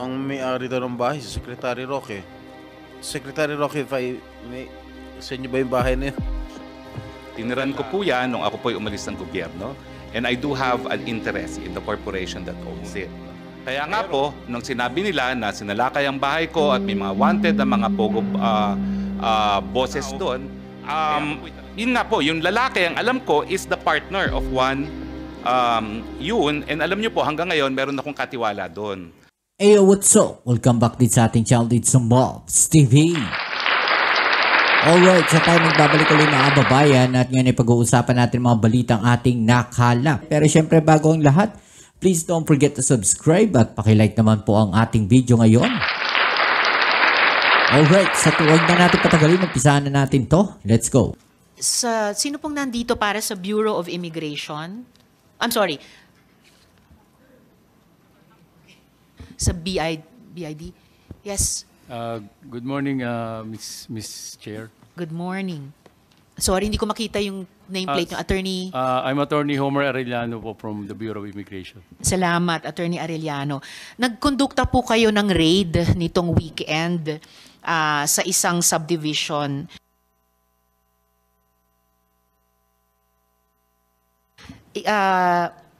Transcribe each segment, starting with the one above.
Ang may-ari daw ng bahay, si Secretary Roque. Secretary Roque, sa inyo ba yung bahay na yun? Tiniran ko po yan nung ako po'y umalis ng gobyerno, and I do have an interest in the corporation that owns it. Kaya nga po, nung sinabi nila na sinalakay ang bahay ko at may mga wanted na mga pogo bosses doon, yun nga po, yung lalaki, ang alam ko, is the partner of one yun, and alam nyo po, hanggang ngayon, meron akong katiwala doon. Ayo, what's up? Welcome back din sa ating channel dito sa Mobs TV. Alright, sa tayo magbabalik ulit mga kababayan at ngayon ay pag-uusapan natin mga balitang ating nakalap. Pero syempre bago ang lahat, please don't forget to subscribe at pakilike naman po ang ating video ngayon. Alright, sa tuwag na natin patagalin, umpisahan na natin to. Let's go. Sino pong nandito para sa Bureau of Immigration? I'm sorry. Sa BID? Yes. Good morning, Miss Chair. Good morning. Sorry, hindi ko makita yung nameplate ng attorney. I'm Attorney Homer Arellano po from the Bureau of Immigration. Salamat, Attorney Arellano. Nagkondukta po kayo ng raid nitong weekend sa isang subdivision.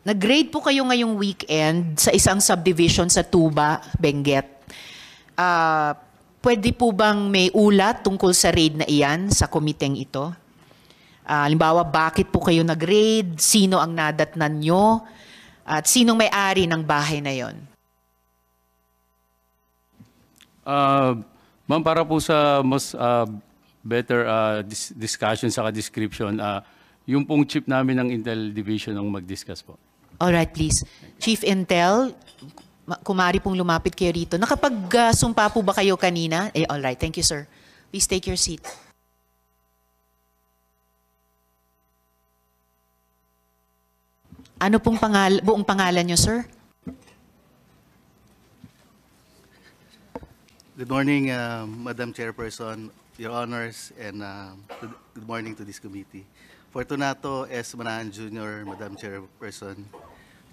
Nag-raid po kayo ngayong weekend sa isang subdivision sa Tuba, Benguet. Pwede po bang may ulat tungkol sa raid na iyan sa komiteng ito? Halimbawa, bakit po kayo nag-raid? Sino ang nadatnan nyo? At sinong may-ari ng bahay na yon? Ma'am, para po sa mas better discussion sa description, yung pong chief namin ng Intel Division ang mag-discuss po. Alright, please. Chief Intel, kumari pong lumapit kayo rito. Nakapag-sumpa po ba kayo kanina? Alright, thank you, sir. Please take your seat. Ano pong buong pangalan nyo, sir? Good morning, Madam Chairperson, Your Honors, and good morning to this committee. Fortunato S. Manahan Jr., Madam Chairperson,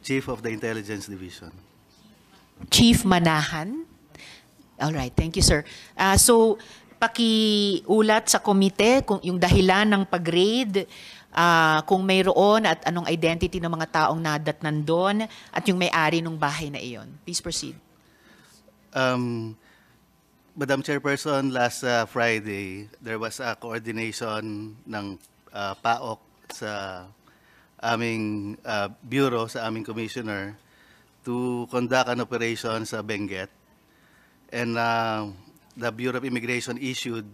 Chief of the Intelligence Division. Chief Manahan? Alright, thank you, sir. So, pakiulat sa komite kung yung dahilan ng pag-raid, kung mayroon at anong identity ng mga taong nadatnan doon at yung may-ari ng bahay na iyon. Please proceed. Madam Chairperson, last Friday, there was a coordination ng PAOK sa aming bureau, sa aming commissioner, to conduct an operation sa Benguet. And the Bureau of Immigration issued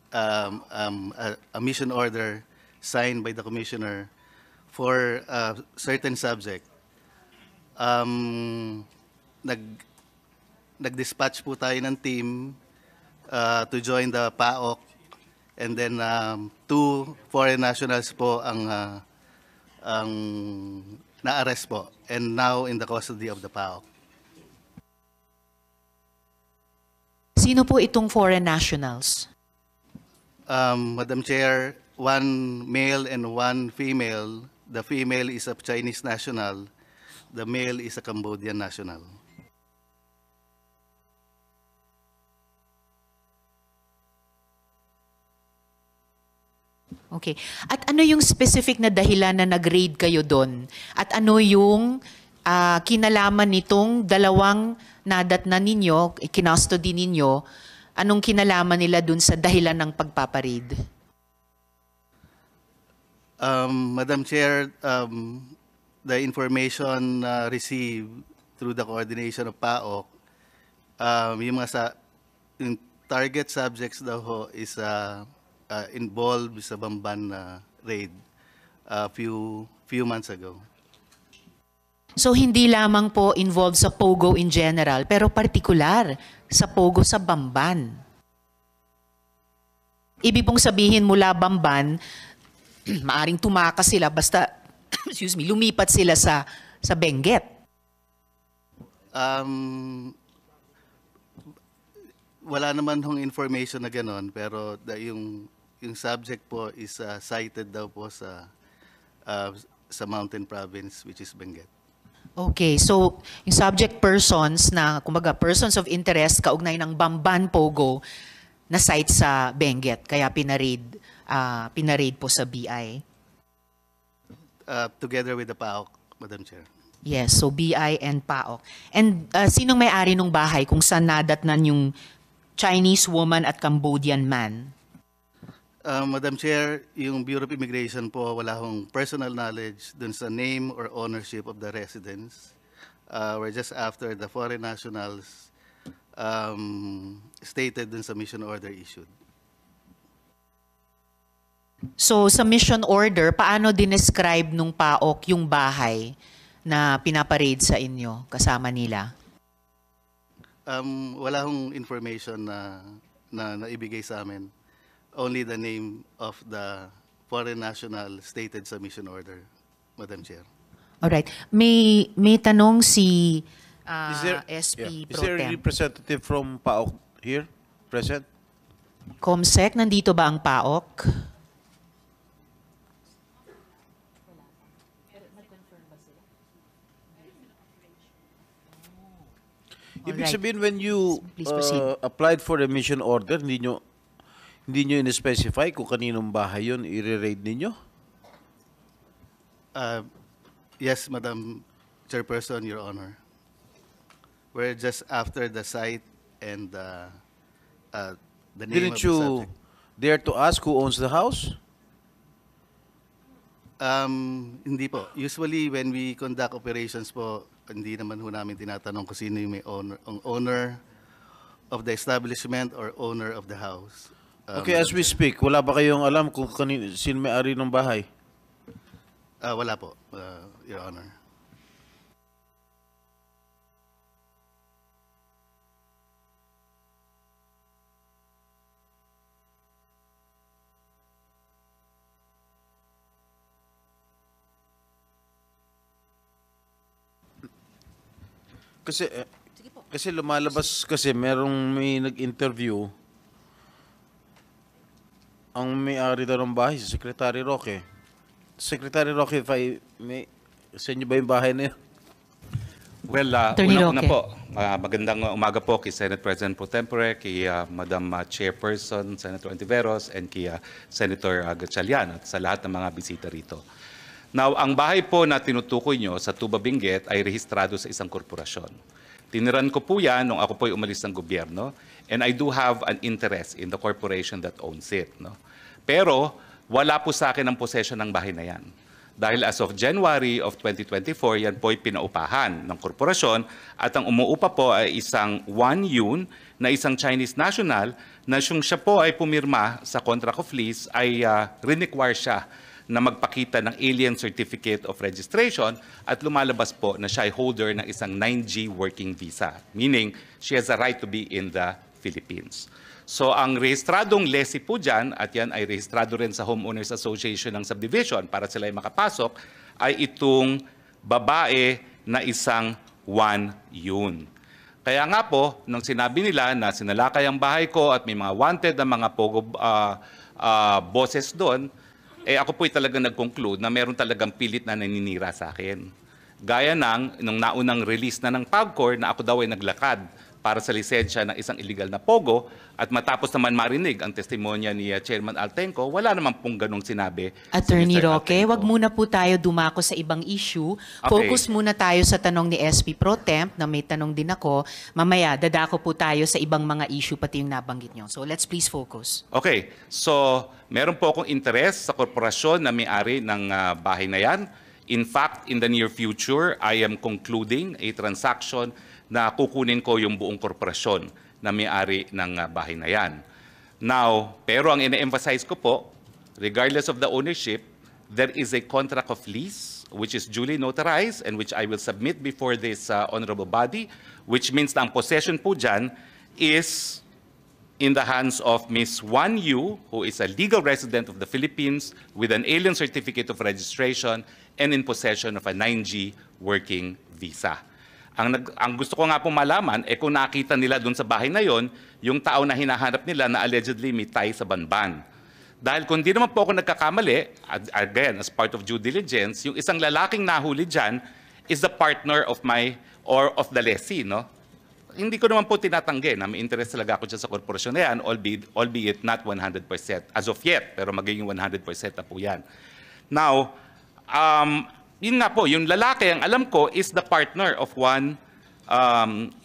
a mission order signed by the commissioner for a certain subject. Nag-dispatch po tayo ng team to join the PAOK, and then 2 foreign nationals po ang na-arrest po, and now in the custody of the PAOK. Sino po itong foreign nationals? Madam Chair, 1 male and 1 female. The female is a Chinese national. The male is a Cambodian national. Okay. At ano yung specific na dahilan na nag-raid kayo doon? At ano yung kinalaman nitong dalawang nadatnan ninyo, kinustody ninyo, anong kinalaman nila doon sa dahilan ng pagpaparaid? Madam Chair, the information received through the coordination of PAOK, yung target subjects daw ho is involved sa Bamban raid a few months ago. So hindi lamang po involved sa Pogo in general, pero particular sa Pogo sa Bamban. Ibig pong sabihin mula Bamban, maaring tumakas sila basta excuse me, lumipat sila sa Benguet. Wala naman hong information na gano'n, pero yung subject po is cited daw po sa Mountain Province, which is Benguet. Okay, so yung subject persons na, kumbaga, persons of interest kaugnay ng Bamban Pogo na site sa Benguet, kaya pinaraid po sa BI. Together with the PAOK, Madam Chair. Yes, so BI and PAOK. And sinong may-ari ng bahay kung saan nadatnan yung Chinese woman at Cambodian man? Madam Chair, yung Bureau of Immigration po, wala hong personal knowledge dun sa name or ownership of the residents. We're just after the foreign nationals stated dun sa mission order issued. So sa mission order, paano dinescribe nung PAOK yung bahay na pinaparade sa inyo kasama nila? Wala hong information na naibigay sa amin. Only the name of the foreign national stated sa mission order, Madam Chair. Alright. May tanong si SP Is Pro there a Tem. representative from PAOK here present? Comsec, nandito ba ang PAOK? Ibig Alright. sabihin, when you Please proceed. applied for a mission order, hindi nyo in-specify kung kaninong bahay yun i-raid ninyo? Yes, Madam Chairperson, Your Honor. We're just after the site and the name Didn't of the you subject. dare to ask who owns the house? Hindi po. Usually, when we conduct operations po, hindi naman ho namin tinatanong kung sino yung may owner of the establishment or owner of the house. Okay, as we speak, wala ba kayong alam kung sino may-ari ng bahay? Wala po, Your Honor. Kasi lumalabas kasi may nag-interview ang may-ari daw ng bahay, si Secretary Roque. Secretary Roque, sa inyo ba yung bahay na yun? Well, Attorney una Roque. po, magandang umaga po kay Senate President Pro Tempore, kay Madam Chairperson, Senator Antiveros, and kay Senator Gatchalian at sa lahat ng mga bisita rito. Now, ang bahay po na tinutukoy nyo sa Tuba Benguet ay rehistrado sa isang korporasyon. Tiniran ko po yan nung ako po'y umalis ng gobyerno, and I do have an interest in the corporation that owns it. No? Pero wala po sa akin ang possession ng bahay na yan. Dahil as of January of 2024, yan po'y pinaupahan ng korporasyon at ang umuupa po ay isang Wan Yun na isang Chinese national na siya po ay pumirma sa contract of lease ay require siya na magpakita ng alien certificate of registration at lumalabas po na siya ay holder ng isang 9G working visa, meaning she has a right to be in the Philippines. So ang rehistradong lessee po dyan, at yan ay rehistrado rin sa Homeowners Association ng Subdivision para sila ay makapasok, ay itong babae na isang Wan Yun. Kaya nga po, nung sinabi nila na sinalakay ang bahay ko at may mga wanted na mga pogo bosses doon, ako po'y talagang nag-conclude na meron talagang pilit na naninira sa akin. Gaya nung naunang release na ng PAGCOR na ako daw ay naglakad para sa lisensya ng isang illegal na pogo at matapos naman marinig ang testimonya ni Chairman Altenco, wala naman pong ganong sinabi. Attorney si Mr. Roque, Altenco. wag muna po tayo dumako sa ibang issue. Okay. Focus muna tayo sa tanong ni SP Pro Temp na may tanong din ako. Mamaya, dadako po tayo sa ibang mga issue pati yung nabanggit nyo. So let's please focus. Okay, so meron po akong interest sa korporasyon na may-ari ng bahay na yan. In fact, in the near future, I am concluding a transaction na kukunin ko yung buong korporasyon na may-ari ng bahay na yan. Now, pero ang ina-emphasize ko po, regardless of the ownership, there is a contract of lease which is duly notarized and which I will submit before this honorable body, which means na ang possession po dyan is in the hands of Ms. Wan Yu, who is a legal resident of the Philippines with an alien certificate of registration and in possession of a 9G working visa. Ang gusto ko nga po malaman, kung nakita nila doon sa bahay na yon, yung tao na hinahanap nila na allegedly may tie sa Banban. Dahil kung di naman po ako nagkakamali, again, as part of due diligence, yung isang lalaking nahuli dyan, is the partner of of the lessee, no? Hindi ko naman po tinatanggi na may interest talaga ako dyan sa korporasyon na yan, albeit not 100% as of yet, pero magiging 100% na po yan. Now, yun nga po, yung lalaki, ang alam ko, is the partner of one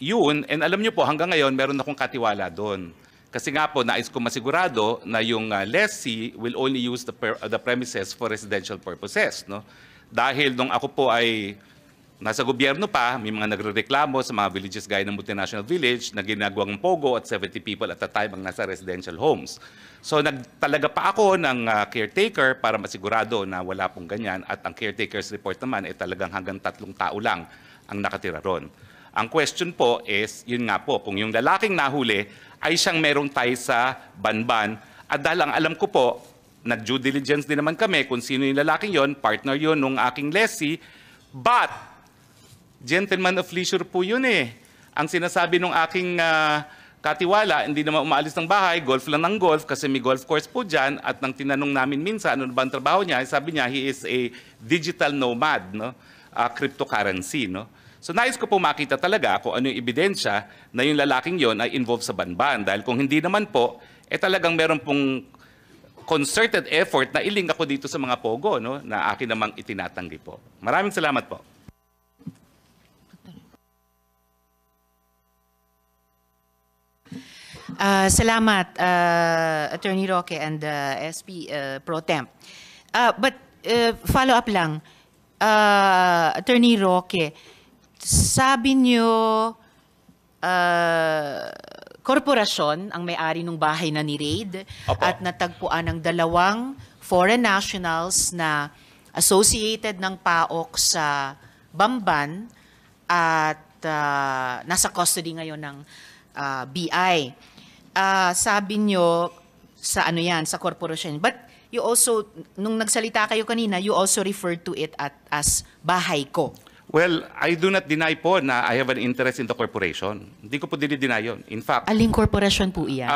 yun, and alam nyo po, hanggang ngayon, meron akong katiwala doon. Kasi nga po, nais ko masigurado na yung lessee will only use the premises for residential purposes, no? Dahil nung ako po ay nasa gobyerno pa, may mga nagrereklamo sa mga villages gaya ng multinational village na ginagawang pogo at 70 people at a time ang nasa residential homes. So nagtalaga pa ako ng caretaker para masigurado na wala pong ganyan at ang caretaker's report naman ay talagang hanggang 3 tao lang ang nakatira ron. Ang question po is, yun nga po, kung yung lalaking nahuli ay siyang merong tie sa banban at dahil ang alam ko po, nag-due diligence din naman kami kung sino yung lalaking yon, partner yon nung aking lessee, but gentleman of leisure po yun eh. Ang sinasabi nung aking katiwala, hindi naman umaalis ng bahay, golf lang ng golf kasi may golf course po dyan at nang tinanong namin minsan ano ba ang trabaho niya, sabi niya he is a digital nomad, no? Cryptocurrency. No? So nais ko po makita talaga kung ano yung ebidensya na yung lalaking yon ay involved sa banban. Dahil kung hindi naman po, talagang meron pong concerted effort na iling ako dito sa mga pogo, no? Na akin namang itinatanggi po. Maraming salamat po. Salamat, Attorney Roque and SP Pro Temp. But follow up lang, Attorney Roque, sabi niyo korporasyon ang may-ari ng bahay na ni-raid at natagpuan ng 2 foreign nationals na associated ng PAOK sa Bamban at nasa custody ngayon ng BI. Sabi nyo sa ano yan, sa korporasyon. But you also, nung nagsalita kayo kanina, you also referred to it as bahay ko. Well, I do not deny po na I have an interest in the corporation. Hindi ko po dinideny yun. In fact, Aling korporasyon po iyan?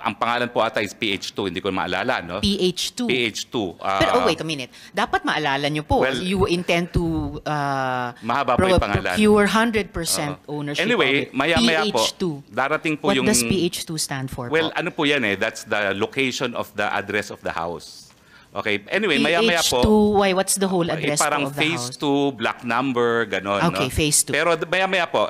ang pangalan po ata is PH2. Hindi ko maalala, no? PH2. PH2. Pero wait a minute. Dapat maalala nyo po. Well, you intend to mahaba po yung pangalan. procure 100% ownership anyway, of it. maya-maya po, PH2. darating po What yung... does PH2 stand for Well, po? ano po yan eh? That's the location of the address of the house. Okay, anyway, maya-maya po... PH2, why? What's the whole address parang of the phase house? 2, black number, gano'n. Okay, no? phase 2. Pero maya-maya po,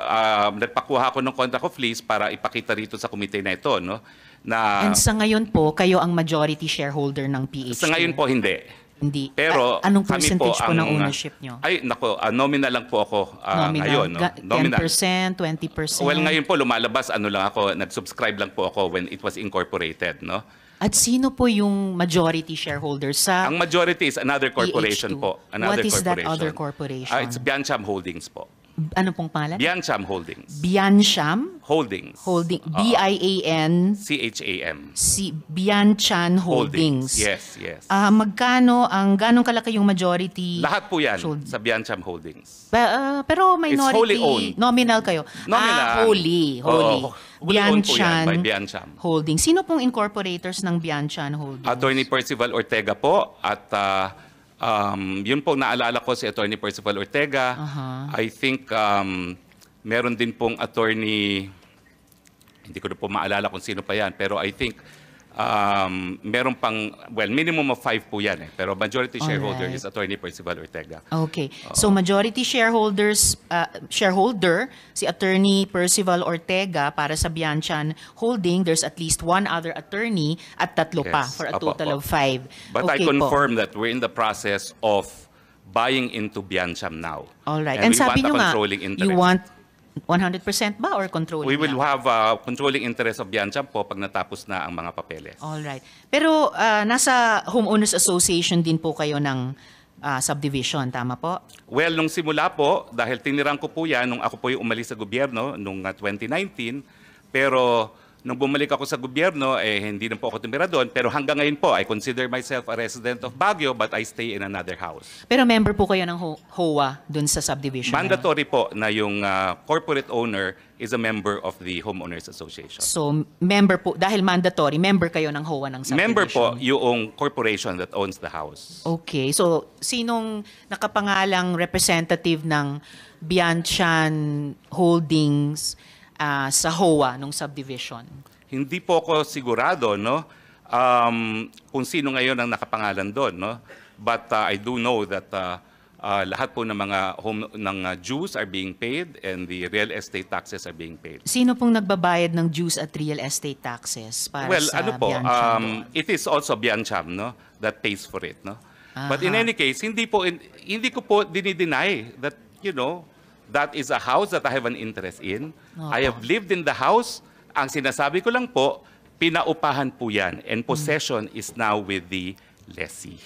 nagpakuha ko ng contract of lease para ipakita rito sa komite na ito, no? Na, And sa ngayon po, kayo ang majority shareholder ng PH2? sa ngayon po, hindi. Hindi. Pero Anong kami percentage po, ang, ng ownership nyo? Ay, nako, nominal lang po ako ngayon. No? 10%, 20%? Well, ngayon po lumalabas, ano lang ako, nag-subscribe lang po ako when it was incorporated, no? At sino po yung majority shareholder sa Ang majority is another corporation PH2? po. Another What is that corporation. other corporation? It's Biancham Holdings po. Ano pong pangalan? Biancham Holdings. Biancham Holdings. Holding. B-I-A-N CHAM. Bianchan Holdings. Yes, yes. Magkano ganong kalaki yung majority? Lahat po yan Hold- sa Biancham Holdings. Pero minority, wholly owned. nominal kayo. Nominal. Wholly. Oo, wholly owned po yan by Bianchan Biancham. Holdings. Sino pong incorporators ng Bianchan Holdings? Attorney Percival Ortega po at yun po naalala ko si Attorney Percival Ortega. I think meron din pong attorney, hindi ko na po maalala kung sino pa yan, pero I think meron pang, well, minimum of 5 po yan eh. Pero majority shareholder Alright. is Attorney Percival Ortega. Okay. So majority shareholder si Attorney Percival Ortega para sa Bianchan Holding. There's at least 1 other attorney at 3 pa Yes. for a Apo, total apo. of 5. But okay I confirm that we're in the process of buying into Biancham now. All right. And And we sabi want a nyo nga, controlling interest. you want 100% ba or controlling We will lang? have controlling interest of Biancham po pag natapos na ang mga papeles. All right. Pero nasa Homeowners Association din po kayo ng subdivision, tama po? Well, nung simula po, dahil tinirang ko po yan nung ako po yung umalis sa gobyerno nung 2019, pero nung bumalik ako sa gobyerno, hindi na po ako tumira doon. Pero hanggang ngayon po, I consider myself a resident of Baguio, but I stay in another house. Pero member po kayo ng HOA dun sa subdivision na yun? Mandatory po na yung corporate owner is a member of the Homeowners Association. So, member po, dahil mandatory, member kayo ng HOA ng subdivision? Member po yung corporation that owns the house. Okay. So, sinong nakapangalang representative ng Bianchan Holdings sa HOA nung subdivision? Hindi po ako sigurado, no? Kung sino ngayon ang nakapangalan doon, no? But I do know that lahat po ng mga dues are being paid and the real estate taxes are being paid. Sino pong nagbabayad ng dues at real estate taxes para Well, sa ano po, Bianchan? it is also Biancham, no, that pays for it, no. But in any case, hindi ko po dinideny that, that is a house that I have an interest in. I have lived in the house. Ang sinasabi ko lang po, pinaupahan po yan and possession is now with the lessee.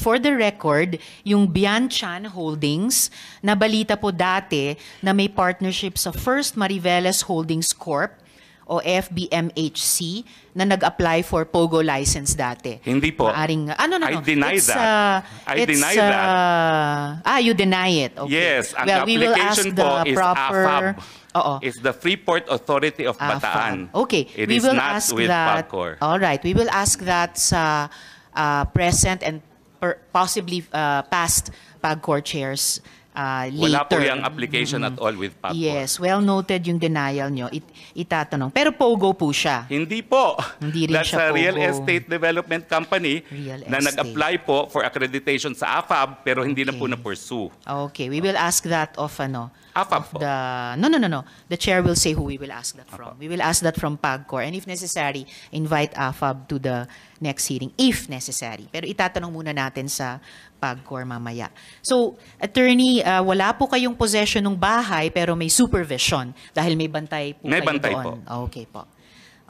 For the record, yung Bianchan Holdings, nabalita po dati na may partnership sa First Mariveles Holdings Corp o FBMHC na nag-apply for POGO license dati. Hindi po. Maaring, I deny that. I deny that. You deny it. Okay. Yes, ang we will ask application the po is proper... AFAB. Oo. It's the Freeport Authority of Bataan. Okay, It we is will not ask with that. PAGCOR. All right, we will ask that sa present and possibly past PAGCOR chairs later. Wala po yung application at all with PAGCOR. Yes, well noted yung denial nyo. Itatanong. Pero POGO po siya. Hindi po. Hindi rin That's siya a real POGO. estate development company Real na estate. nag-apply po for accreditation sa AFAB pero hindi na po na-pursue. Okay, we will ask that of AFAB po. No. The chair will say who we will ask that from. We will ask that from PAGCOR and if necessary, invite AFAB to the next hearing if necessary. Pero itatanong muna natin sa PAGCOR mamaya. So, attorney, wala po kayong possession ng bahay pero may supervision dahil may bantay po May kayo bantay doon. Okay po.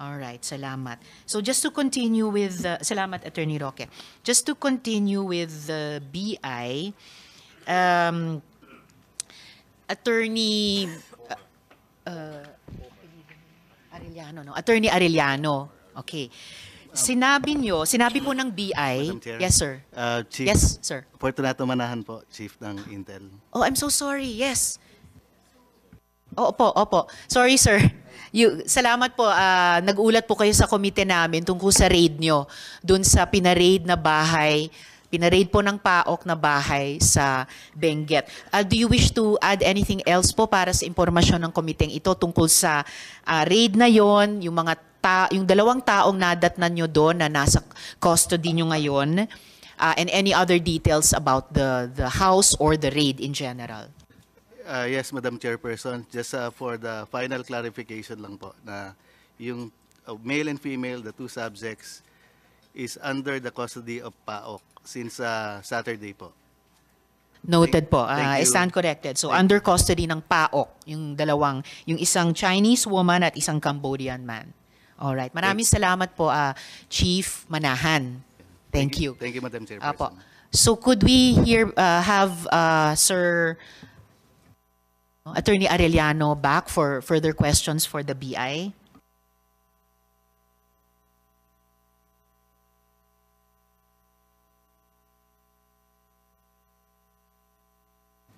All right, salamat. So just to continue with salamat Attorney Roque. Just to continue with the BI, Attorney Arellano, no? Attorney Arellano. Okay. Sinabi po ng BI. Madam Chair. Yes, sir. Chief, Yes, sir. Fortunato Manahan po, Chief ng Intel. Oh, I'm so sorry. Yes. Opo. Sorry, sir. Salamat po. Nag-ulat po kayo sa komite namin tungkol sa raid nyo dun sa pinaraid na bahay. Pinaraid po ng PAOK na bahay sa Benguet. Do you wish to add anything else po para sa impormasyon ng komiteng ito tungkol sa raid na yon, yung mga yung 2 taong nadatnan nyo doon na nasa custody nyo ngayon, and any other details about the house or the raid in general? Yes, Madam Chairperson. Just for the final clarification lang po na yung male and female, the 2 subjects, is under the custody of PAOK since Saturday po. Noted po. I Thank you. stand corrected. So, under custody ng PAOK, yung isang Chinese woman at isang Cambodian man. Alright. Maraming salamat po, Chief Manahan. Thank you. Thank you, Madam Chairperson. Apo. So, could we have Sir Attorney Arellano back for further questions for the BI?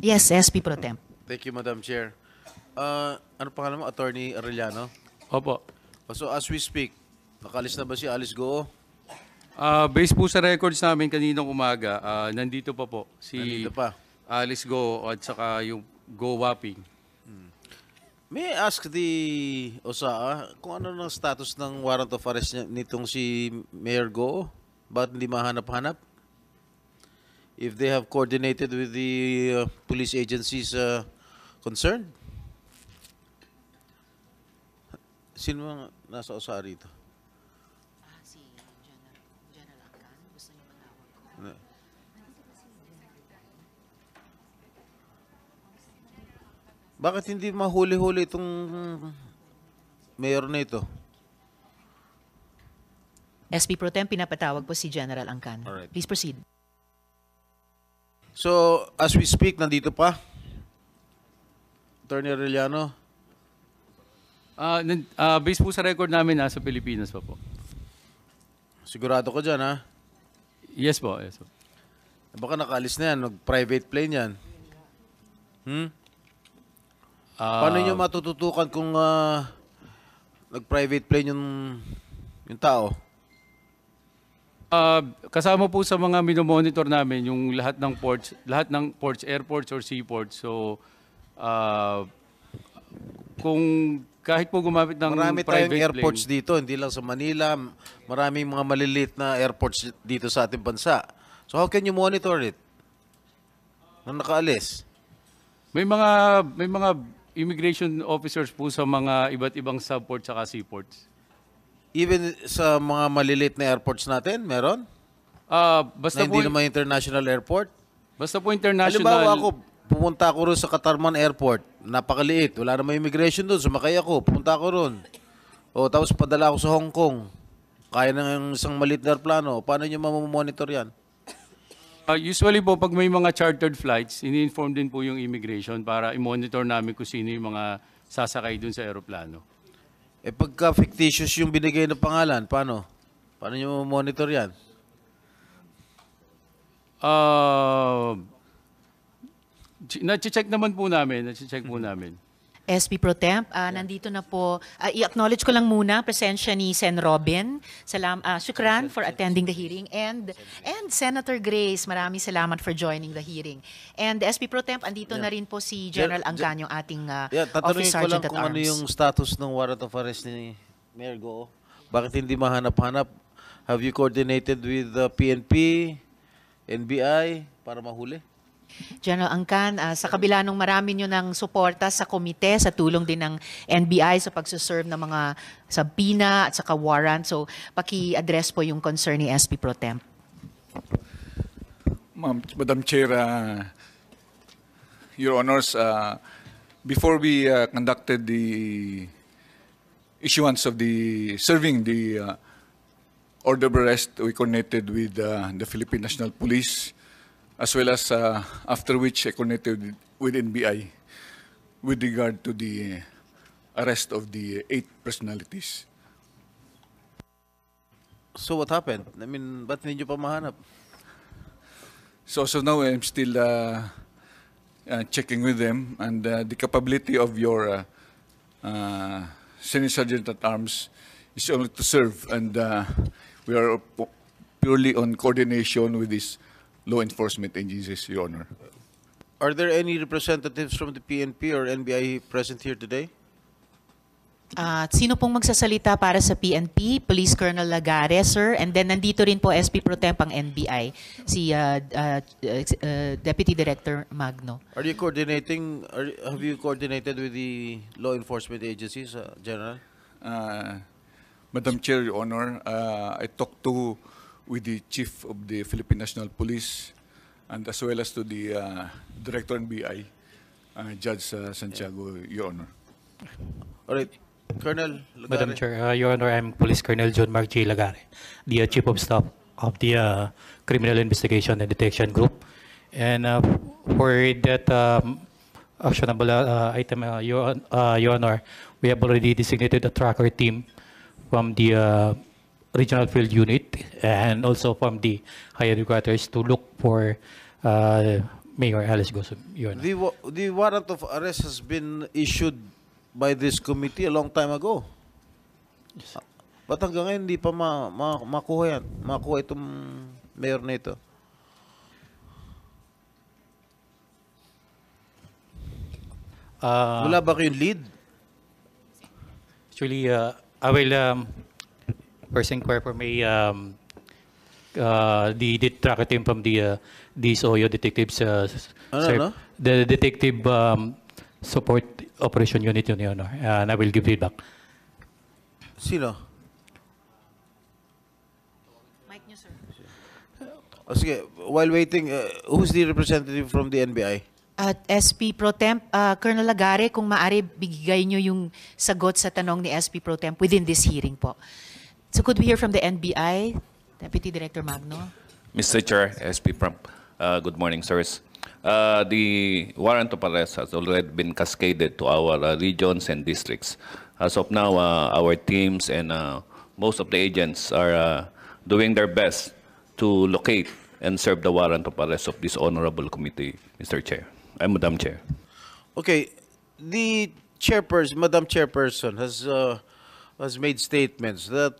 Yes, SP Pro Temp. Thank you, Madam Chair. Ano pangalan mo? Attorney Arellano? Opo. So as we speak, nakalis na ba si Alice Goo? Based po sa records namin kaninang umaga, nandito pa po si Nandito pa. Alice Go at saka yung Go Wapping. May I ask the OSAA kung ano ng status ng warrant of arrest nitong si Mayor Go? Ba't hindi mahanap-hanap? If they have coordinated with the police agencies concerned? Sino mga nasa OSAA rito? Si General Acan, gusto niyo matawag ko. Bakit hindi mahuli-huli itong mayor na ito? SP Pro Tem, pinapatawag po si General Angcan. Alright. Please proceed. So, as we speak, nandito pa? Attorney Arellano? Based po sa record namin, nasa Pilipinas pa po. Sigurado ko dyan, ha? Yes po, yes po. Baka nakaalis na yan, nag-private plane yan. Paano nyo matututukan kung nag-private plane yung tao? Kasama po sa mga minomonitor namin yung lahat ng ports, airports or seaports. So, kung kahit po gumamit ng Marami private tayong airports plane, dito, hindi lang sa Manila. Maraming mga maliliit na airports dito sa ating bansa. So how can you monitor it? Nang nakaalis? may mga immigration officers po sa mga iba't ibang subports at seaports. Even sa mga maliliit na airports natin, meron? Basta Na po hindi naman international airport? international. Halimbawa ako, pumunta ako ron sa Katarman Airport. Napakaliit. Wala namang immigration doon. Sumakay ako. Pumunta ako ron. O, tapos padala ako sa Hong Kong. Kaya ng isang maliit na aeroplano. Paano nyo mamamonitor yan? Usually po, pag may mga chartered flights, ini-inform din po yung immigration para i-monitor namin kung sino yung mga sasakay dun sa aeroplano. Eh pagka fictitious yung binigay na pangalan, paano? Paano nyo mamamonitor yan? Na-check naman po namin. SP Pro Temp, nandito na po. I-acknowledge ko lang muna presensya ni Sen. Robin. Shukran for attending the hearing. And Senator Grace, maraming salamat for joining the hearing. And SP Pro Temp, andito na rin po si General Angcan, yung ating tatanungin Office ko lang Sergeant at kung ano Arms. yung status ng warrant of arrest ni Mayor Go. Bakit hindi mahanap-hanap? Have you coordinated with the PNP, NBI para mahuli? General Angcan, sa kabila ng marami nyo ng suporta sa komite, sa tulong din ng NBI sa pagsuserve ng mga subpoena at saka warrant. So, paki-address po yung concern ni SP Pro Temp. Madam Chair, Your Honors, before we conducted the issuance of serving the order of arrest, we coordinated with the Philippine National Police, as well as after which I connected with NBI with regard to the arrest of the 8 personalities. So what happened? I mean, ba't hindi nyo pa mahanap? So now I'm still checking with them, and the capability of your Senior Sergeant at Arms is only to serve, and we are purely on coordination with this law enforcement agencies, Your Honor. Are there any representatives from the PNP or NBI present here today? Sino pong magsasalita para sa PNP? Police Colonel Lagare, sir. And then nandito rin po SP Pro Temp ang NBI, si Deputy Director Magno. Are you coordinating? Have you coordinated with the law enforcement agencies, General? Madam Chair, Your Honor, I talked with the Chief of the Philippine National Police, and as well as to the Director NBI, Judge Santiago, Your Honor. All right. Colonel Lagare. Madam Chair, Your Honor, I'm Police Colonel John Mark J. Lagare, the Chief of Staff of the Criminal Investigation and Detection Group. And for that actionable item, Your Honor, we have already designated a tracker team from the Regional Field Unit and also from the higher headquarters to look for Mayor Alice Gozum, Your Honor. The warrant of arrest has been issued by this committee a long time ago. Ba't hanggang ngayon hindi pa makuha yan? Makuha itong mayor na ito? Wala ba kayong lead? Actually, I will first inquire for the tracker team from the DSOYO detectives. The detective support operation unit, Your Honor, and I will give feedback. Sino? Mike niyo, sir. Sige, while waiting, who's the representative from the NBI? At SP Pro Temp, Colonel Lagare, kung maaari, bigay niyo yung sagot sa tanong ni SP Pro Temp within this hearing po. So could we hear from the NBI, Deputy Director Magno? Mr. Chair, SP Prompt, good morning, sirs. The warrant of arrest has already been cascaded to our regions and districts. As of now, our teams and most of the agents are doing their best to locate and serve the warrant of arrest of this honorable committee, Mr. Chair. Madam Chair. Okay, the chairperson, Madam Chairperson, has made statements that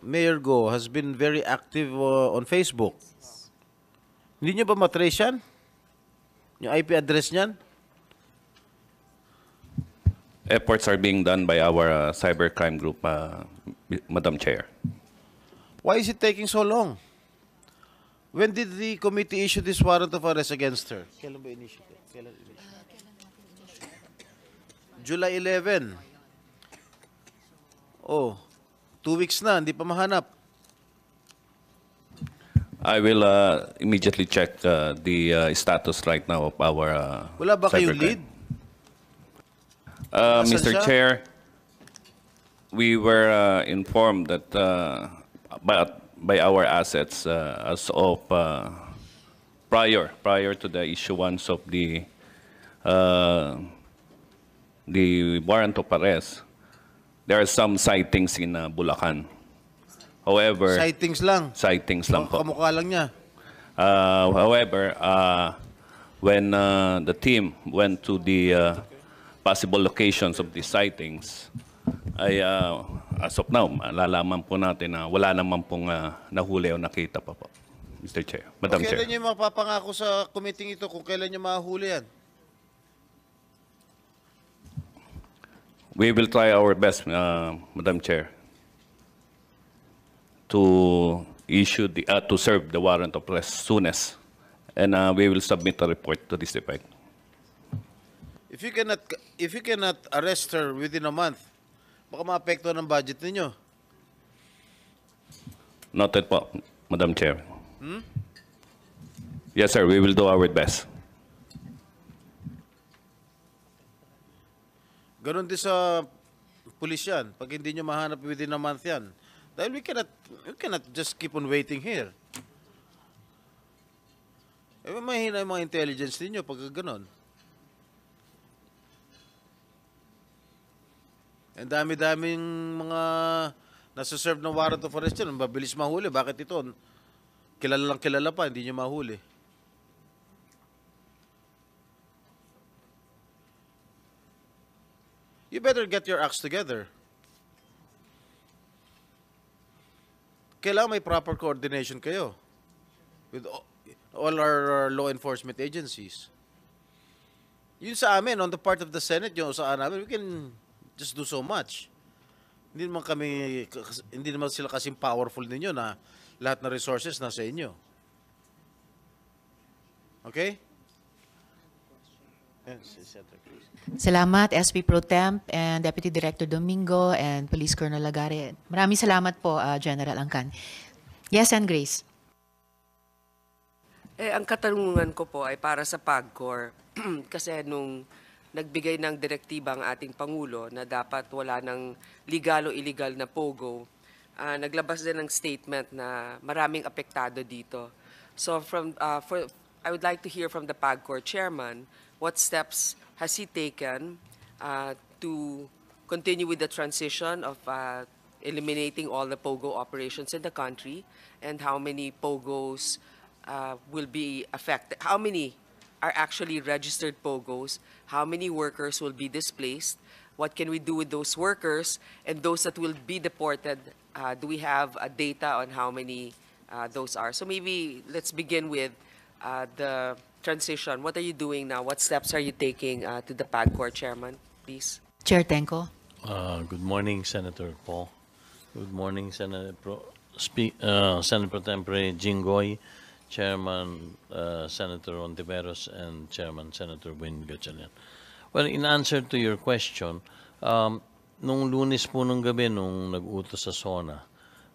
Mayor Go has been very active on Facebook. Hindi nyo ba matrace yan? Yung IP address niyan? Efforts are being done by our cybercrime group, Madam Chair. Why is it taking so long? When did the committee issue this warrant of arrest against her? Kailan ba initiate? July 11. Oh, 2 weeks na, hindi pa mahanap. I will immediately check the status right now of our Wala ba kayong cybercrime. lead? Nasaan Mr. siya? Chair, we were informed that by our assets as of prior to the issuance of the warrant of arrest, there are some sightings in Bulacan. However, Sightings lang. sightings lang po. Kamukha lang niya. However, when the team went to the possible locations of the sightings, ay as of now, malalaman po natin na wala naman pong nahuli o nakita pa po, Mr. Chair. Madam Kailan Chair. niyo mapapangako sa committee ito kung kailan niyo mahuli yan? We will try our best, Madam Chair, to issue to serve the warrant of arrest soonest, and we will submit a report to this effect. If you cannot arrest her within a month, baka maapekto ng budget ninyo. Noted po, Madam Chair. Yes, sir. We will do our best. Ganon din sa pulis yan. Pag hindi nyo mahanap within a month yan. Dahil we cannot just keep on waiting here. Mahina yung mga intelligence ninyo pag ganon. Ang dami-daming mga nasa-serve ng warrant of arrest yan. Mabilis mahuli. Bakit ito? Kilala pa, hindi nyo mahuli. You better get your acts together. Kailangan may proper coordination kayo with all our law enforcement agencies. Yun sa amin, on the part of the Senate, yung sa namin, we can just do so much. Hindi naman sila kasing powerful ninyo na lahat na resources nasa inyo. Okay? Salamat, SP Pro Temp and Deputy Director Domingo and Police Colonel Lagare. Maraming salamat po, General Angkan. Yes, and Grace. Ang katanungan ko po ay para sa PAGCOR. Kasi nung nagbigay ng direktiba ang ating Pangulo na dapat wala ng legal o illegal na POGO, naglabas din ng statement na maraming apektado dito. So I would like to hear from the PAGCOR chairman what steps has he taken to continue with the transition of eliminating all the POGO operations in the country, and how many POGOs will be affected, how many are actually registered POGOs, how many workers will be displaced, what can we do with those workers, and those that will be deported, do we have data on how many those are? So maybe let's begin with the transition. What are you doing now? What steps are you taking to the PAGCOR chairman, please? Chair Tenko. Good morning, Senator Paul. Good morning, Senator Pro Tempore Jinggoy, Chairman Senator Ontiveros, and Chairman Senator Win Gatchalian. Well, in answer to your question, nung Lunes po nung gabi nung nag-utos sa SONA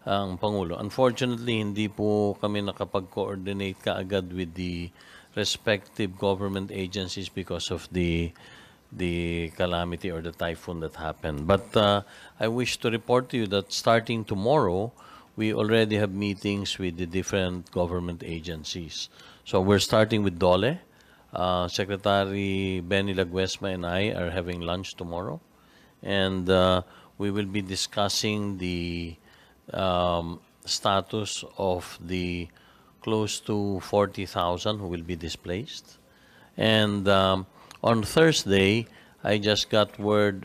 ang Pangulo, unfortunately hindi po kami nakapag-coordinate kaagad with the respective government agencies because of the calamity or the typhoon that happened. But I wish to report to you that starting tomorrow, we already have meetings with the different government agencies. So we're starting with DOLE. Secretary Benny Laguesma and I are having lunch tomorrow. and we will be discussing the status of the close to 40,000 who will be displaced. And on Thursday, I just got word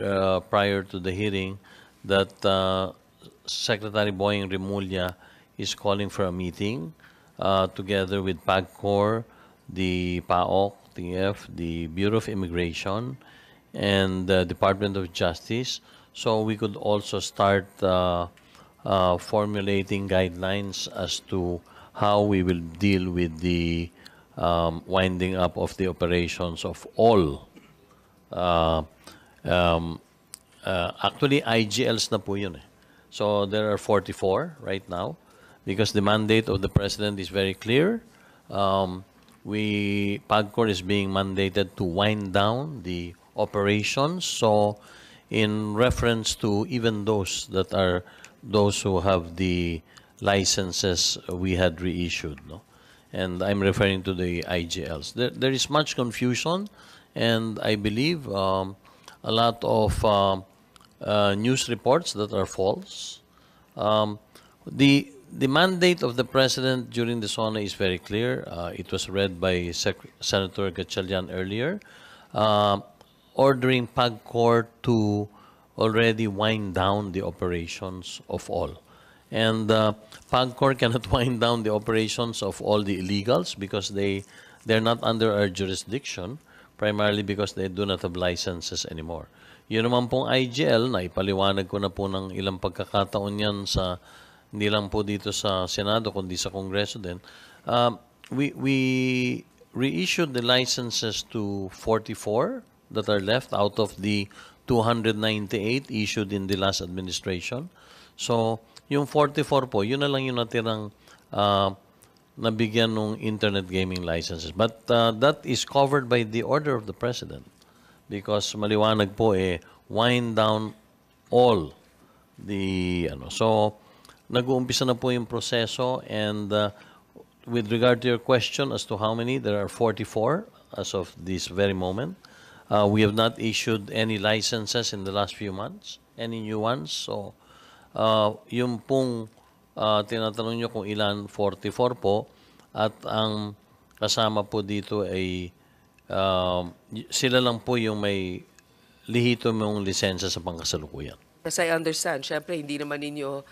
prior to the hearing that Secretary Boying Remulla is calling for a meeting together with PAGCOR, the PAOK, TF, the Bureau of Immigration, and the Department of Justice, so we could also start formulating guidelines as to how we will deal with the winding up of the operations of all. Actually, IGLs na po yun eh. So there are 44 right now because the mandate of the President is very clear. PAGCOR is being mandated to wind down the operations. So in reference to even those that are those who have the licenses we had reissued, no? And I'm referring to the IGLs. There is much confusion, and I believe a lot of news reports that are false. The mandate of the President during the SONA is very clear. It was read by Senator Gatchalian earlier, ordering PAGCOR to already wind down the operations of all. And PAGCOR cannot wind down the operations of all the illegals because they're not under our jurisdiction, primarily because they do not have licenses anymore. Yun naman pong IGL, na ipaliwanag ko na po ng ilang pagkakataon yan sa, hindi lang po dito sa Senado, kundi sa Kongreso din. We reissued the licenses to 44 that are left out of the 298 issued in the last administration. So, yung 44 po, yun na lang yung natirang nabigyan ng internet gaming licenses. But that is covered by the order of the President because maliwanag po wind down all the So, nag-uumpisa na po yung proseso, and with regard to your question as to how many, there are 44 as of this very moment. We have not issued any licenses in the last few months, any new ones. So, yung pong tinatanong nyo kung ilan, 44 po, at ang kasama po dito ay sila lang po yung may lihito mong lisensya sa pangkasalukuyan. As I understand, syempre hindi naman ninyo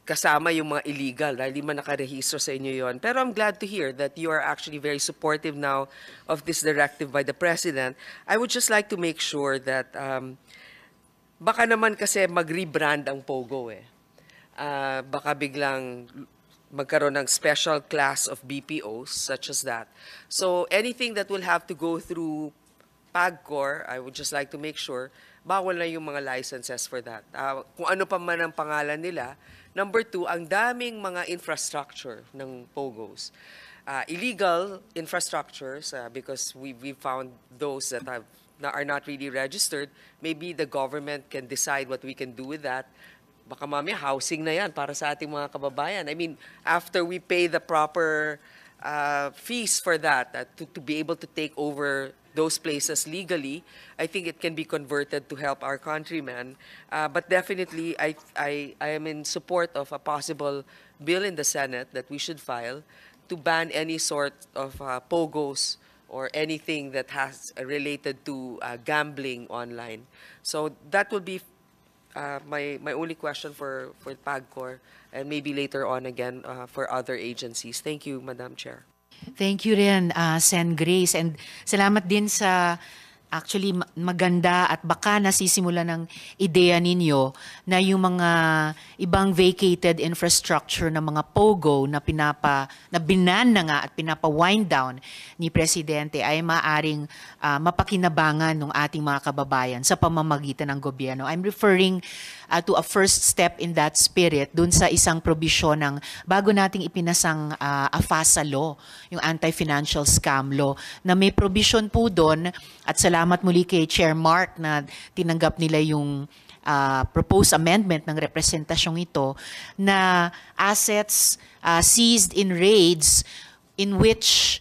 kasama yung mga illegal dahil hindi man nakarehistro sa inyo yon. Pero I'm glad to hear that you are actually very supportive now of this directive by the President. I would just like to make sure that baka naman kasi mag-rebrand ang POGO baka biglang magkaroon ng special class of BPOs such as that. So anything that will have to go through PAGCOR, I would just like to make sure bawal na yung mga licenses for that. Kung ano pa man ang pangalan nila. Number two, ang daming mga infrastructure ng POGOs. Illegal infrastructures, because we found those that are not really registered. Maybe the government can decide what we can do with that. Baka mamaya housing na yan para sa ating mga kababayan. I mean, after we pay the proper fees for that, to be able to take over those places legally, I think it can be converted to help our countrymen. But definitely, I am in support of a possible bill in the Senate that we should file to ban any sort of POGOs or anything that has related to gambling online. So that would be my only question for PAGCOR, and maybe later on again for other agencies. Thank you, Madam Chair. Thank you rin, Sen. Grace. And salamat din sa actually maganda at baka nasisimula ng ideya ninyo na yung mga ibang vacated infrastructure ng mga POGO na binan na nga at pinapa-wind down ni Presidente ay maaring mapakinabangan ng ating mga kababayan sa pamamagitan ng gobyerno. I'm referring to a first step in that spirit dun sa isang probisyon ng bago nating ipinasang AFASA law, yung Anti-Financial Scam Law, na may provision po dun, at salamat muli kay Chair Mark na tinanggap nila yung proposed amendment ng representasyong ito, na assets seized in raids in which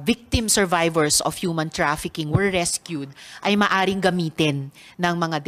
victim survivors of human trafficking were rescued ay maaring gamitin ng mga